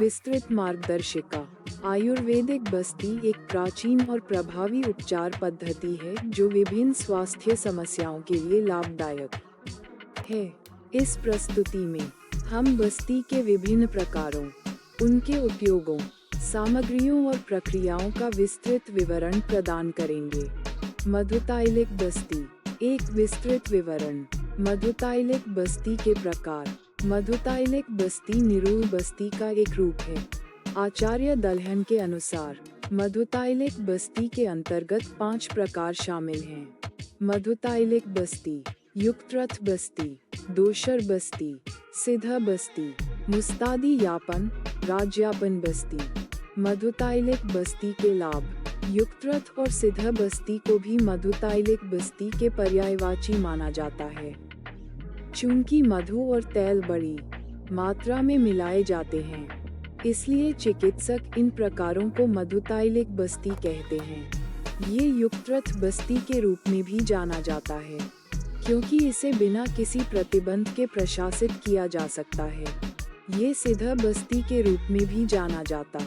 विस्तृत मार्गदर्शिका। आयुर्वेदिक बस्ती एक प्राचीन और प्रभावी उपचार पद्धति है जो विभिन्न स्वास्थ्य समस्याओं के लिए लाभदायक है। इस प्रस्तुति में हम बस्ती के विभिन्न प्रकारों, उनके उपयोगों, सामग्रियों और प्रक्रियाओं का विस्तृत विवरण प्रदान करेंगे। मधुतैलिक बस्ती। एक विस्तृत विवरण। मधुतैलिक बस्ती के प्रकार। मधुतैलिक बस्ती निरूल बस्ती का एक रूप है। आचार्य दलहन के अनुसार मधुतैलिक बस्ती के अंतर्गत 5 प्रकार शामिल हैं। मधुतैलिक बस्ती, युक्तरथ बस्ती, दोषर बस्ती, सिद्ध बस्ती, मुस्तादी यापन, राज्यापन बस्ती। मधुतैलिक बस्ती के लाभ। युक्तरथ और सिद्ध बस्ती को भी मधुतैलिक बस्ती के पर्यायवाची माना जाता है। चूंकि मधु और तेल बड़ी मात्रा में मिलाए जाते हैं, इसलिए चिकित्सक इन प्रकारों को मधुतैलिक बस्ती कहते हैं। ये युक्तरथ बस्ती के रूप में भी जाना जाता है, क्योंकि इसे बिना किसी प्रतिबंध के प्रशासित किया जा सकता है। ये सिद्ध बस्ती के रूप में भी जाना जाता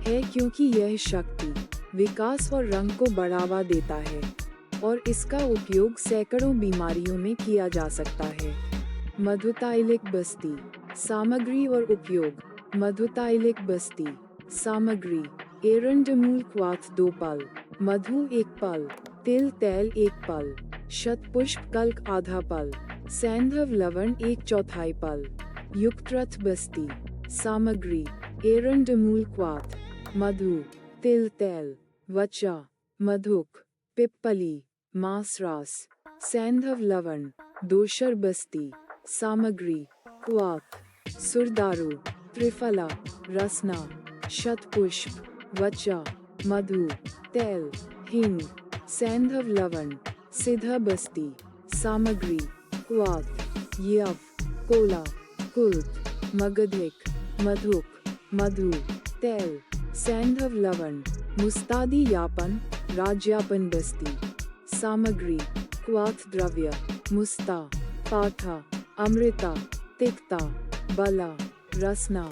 है, क्योंकि यह शक्ति, विकास और रंग को बढ़ावा देता है और इसका उपयोग सैकड़ों बीमारियों में किया जा सकता है। मधुतैलिक बस्ती, सामग्री और उपयोग। मधुतैलिक बस्ती सामग्री। एरंडमूल क्वाथ 2 पल, मधु 1 पल, तिल तेल 1 पल, शतपुष्प कल्क आधा पल, सैंधव लवण 1/4 पल। युक्तरथ बस्ती सामग्री। एरंडमूल क्वाथ, मधु, तिल तेल, वचा, मधुक, पिप्पली, मांसरास, सैंधव लवण। दोषर बस्ती सामग्री। क्वाथ, सुरदारू, त्रिफला, रसना, शतपुष्प, वचा, मधु, तेल, हिंग, सैंधव लवण। सिद्ध बस्ती सामग्री। क्वाथ, यव, कोला, कुल्थ, मगधिक, मधुक, मधु, तेल, सैंधव लवण। मुस्तादी यापन, राज्यापन बस्ती सामग्री। क्वाथ द्रव्य। मुस्ता, पाठा, अमृता, तिक्ता, बला, रसना,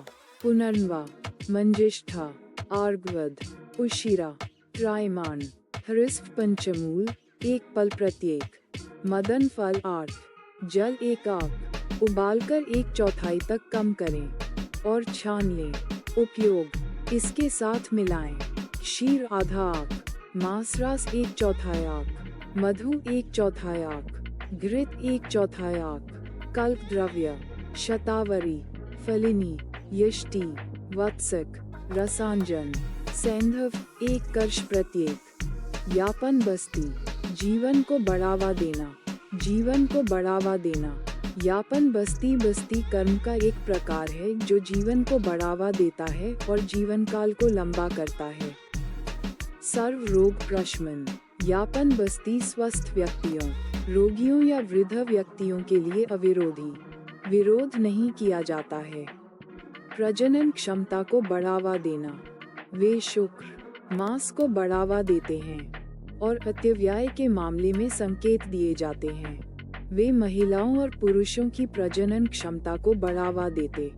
पुनर्वा, मंजिष्ठा, आर्गवद, उशिरा, त्रायमान। हृस्व पंचमूल 1 पल प्रत्येक। मदन फल 8, जल 1 आंक। उबालकर 1/4 तक कम करें और छान लें। उपयोग। इसके साथ मिलाएं। क्षीर आधा आंक, मांसरास 1/4 आंक, मधु 1/4 आंक, घृत 1/4 आंक। कल्क द्रव्य। शतावरी, फलिनी, यष्टि, वत्सक, रसांजन। सैंधव 1 कर्ष प्रत्येक। यापन बस्ती जीवन को बढ़ावा देना। जीवन को बढ़ावा देना। यापन बस्ती कर्म का एक प्रकार है जो जीवन को बढ़ावा देता है और जीवन काल को लंबा करता है। सर्व रोग प्रशमन। यापन बस्ती स्वस्थ व्यक्तियों, रोगियों या वृद्ध व्यक्तियों के लिए अविरोधी, विरोध नहीं किया जाता है। प्रजनन क्षमता को बढ़ावा देना। वे शुक्र, मांस को बढ़ावा देते हैं और अतिव्याय के मामले में संकेत दिए जाते हैं। वे महिलाओं और पुरुषों की प्रजनन क्षमता को बढ़ावा देते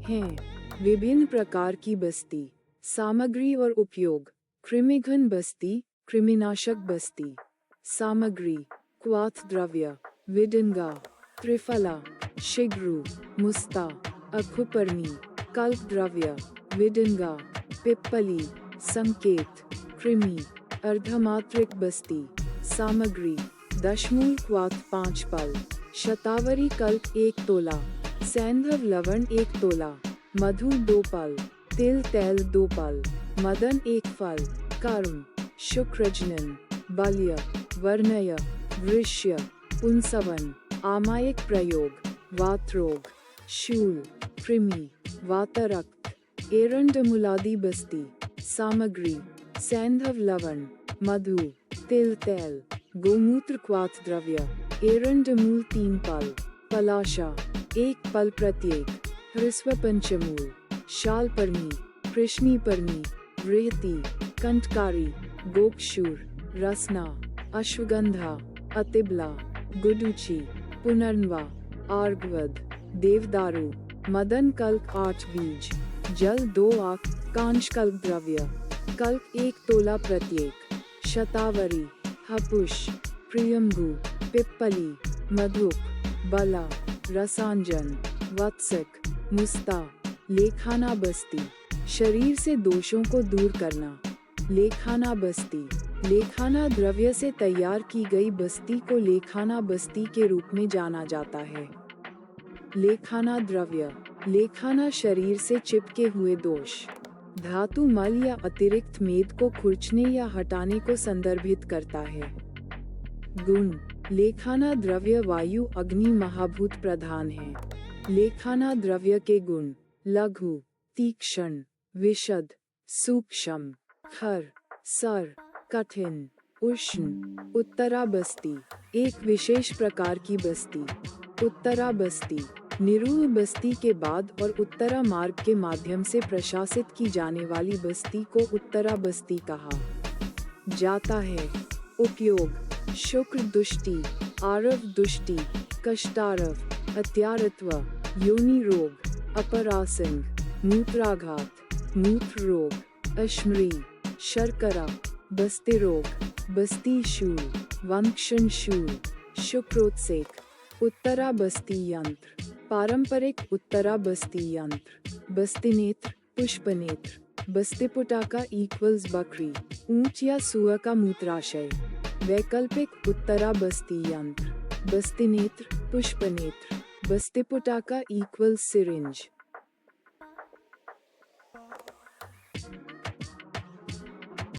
हैं। विभिन्न प्रकार की बस्ती सामग्री और उपयोग। कृमिघन बस्ती, कृमिनाशक बस्ती सामग्री। क्वाथ द्रव्य। विडिंगा, त्रिफला, शिग्रू, मुस्ता, अखुपर्णी। कल्क द्रव्य। विडिंगा, पिप्पली, संकेत, कृमि। अर्धमात्रिक बस्ती सामग्री। दशमूल क्वाथ 5 पल, शतावरी कल्क 1 तोला, सैंधव लवण 1 तोला, मधु 2 पल, तिल तेल 2 पल, मदन 1 फल। कर्म। शुक्रजनन, बल्य, वर्णय, वृष्य, पुंसवन। आमायिक प्रयोग। वातरोग, शूल, कृमि, वातरक्त। एरंडमुलादी बस्ती सामग्री। सैंधव लवण, मधु, तिल तेल, गोमूत्र क्वाथ द्रव्य। एरंडमूल 3 पल, पलाशा 1 पल प्रत्येक। हृस्व पंचमूल। शालपर्णी, कृष्णीपर्णी, वृहति, कंठकारी, गोक्षूर, रसना, अश्वगंधा, अतिबला, गुडुची, पुनर्वा, आर्गवद, देवदारू। मदन कल्क 8 बीज। जल 2 आंख, कांच कल्क द्रव्य, कल्क 1 तोला प्रत्येक, शतावरी, हपुष, प्रियंगु, पिप्पली, मधुक, बला, रसांजन, वत्सक, मुस्ता, लेखाना बस्ती, शरीर से दोषों को दूर करना। लेखाना बस्ती, लेखाना द्रव्य से तैयार की गई बस्ती को लेखाना बस्ती के रूप में जाना जाता है। लेखाना द्रव्य, लेखाना शरीर से चिपके हुए दोष, धातु मल या अतिरिक्त मेद को खुरचने या हटाने को संदर्भित करता है। गुण, लेखाना द्रव्य वायु अग्नि महाभूत प्रधान है। लेखाना द्रव्य के गुण लघु, तीक्ष्ण, विशद, सूक्ष्म, खर, सर, कठिन, उष्ण। उत्तरा बस्ती, एक विशेष प्रकार की बस्ती। उत्तरा बस्ती, निरूह बस्ती के बाद और उत्तरा मार्ग के माध्यम से प्रशासित की जाने वाली बस्ती को उत्तरा बस्ती कहा जाता है। उपयोग, शुक्र दुष्टि, आरव दुष्टि, कष्टारव, अत्यारत्व, योनि रोग, अपरासिंग, मूत्राघात, मूत्र रोग, अश्मरी, शर्करा, बस्ति रोग, बस्ती शूल, वंक्षण शूल, शुक्रोत्सेक। उत्तरा बस्ती यंत्र, पारंपरिक उत्तरा बस्ती यंत्र, बस्तिनेत्र, पुष्पनेत्र, बस्तिपुटाका इक्वल्स बकरी, ऊंट या सुअर का मूत्राशय। वैकल्पिक उत्तरा बस्ती यंत्र, बस्तिनेत्र, पुष्पनेत्र, बस्तिपुटाका इक्वल्स सिरिंज।